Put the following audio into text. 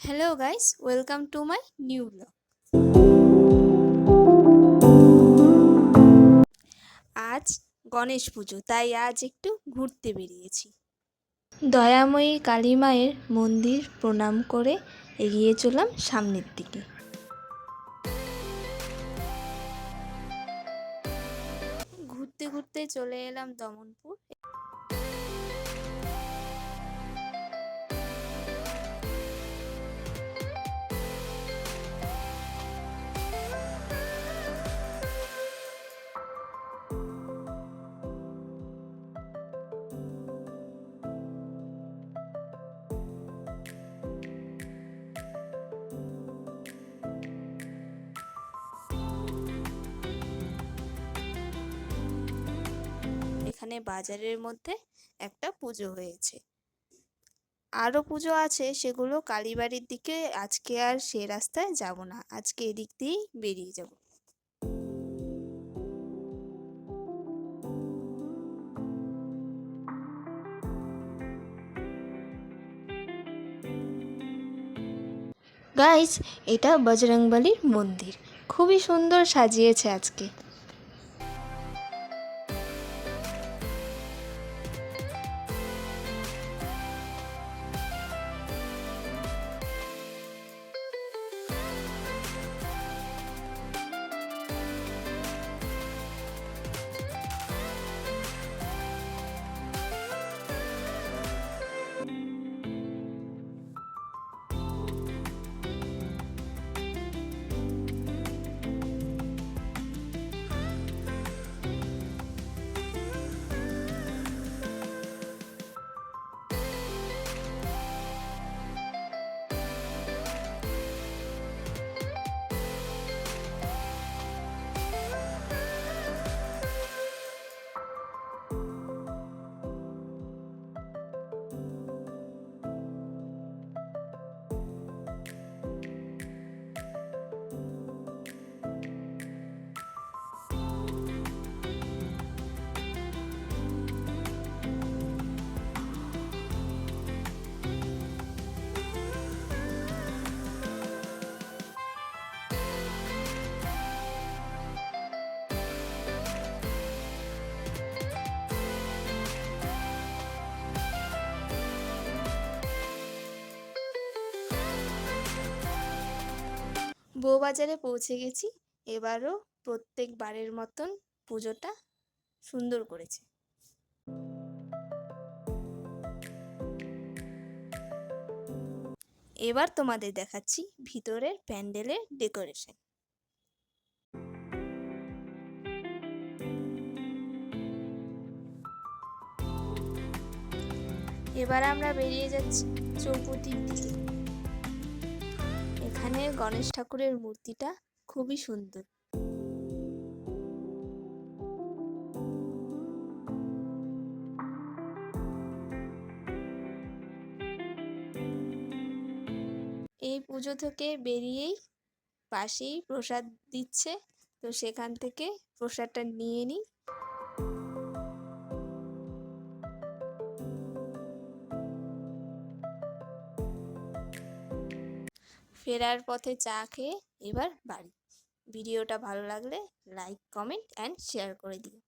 Hello guys, welcome to my new blog. আজ গণেশ পুজো, তাই আজ একটু ঘুরতে বেরিয়েছি। দয়াময়ী কালী মায়ের মন্দির প্রণাম করে এগিয়ে চললাম সামনের দিকে। ঘুরতে ঘুরতে চলে এলাম দমনপুর। এখানে বাজারের মধ্যে একটা পুজো হয়েছে, আরও পুজো আছে, সেগুলো কালীবাড়ির দিকে। আজকে আর সে রাস্তায় যাব না, আজকে এদিক দিয়েই বেরিয়ে যাব। গাইস, এটা বজরংবলীর মন্দির, খুবই সুন্দর সাজিয়েছে আজকে। বউবাজারে পৌঁছে গেছি। এবারও প্রত্যেকবারের মতন পুজোটা সুন্দর করেছে। এবার তোমাদের দেখাচ্ছি ভিতরের প্যান্ডেলের ডেকোরেশন। এবার আমরা বেরিয়ে যাচ্ছি চৌপতির দিকে। এখানে গণেশ ঠাকুরের মূর্তিটা খুবই সুন্দর। এই পুজো থেকে বেরিয়েই পাশেই প্রসাদ দিচ্ছে, তো সেখান থেকে প্রসাদটা নিয়ে নিই। ফেরার পথে চা খেয়ে এবার বাড়ি। ভিডিওটা ভালো লাগলে লাইক, কমেন্ট অ্যান্ড শেয়ার করে দিও।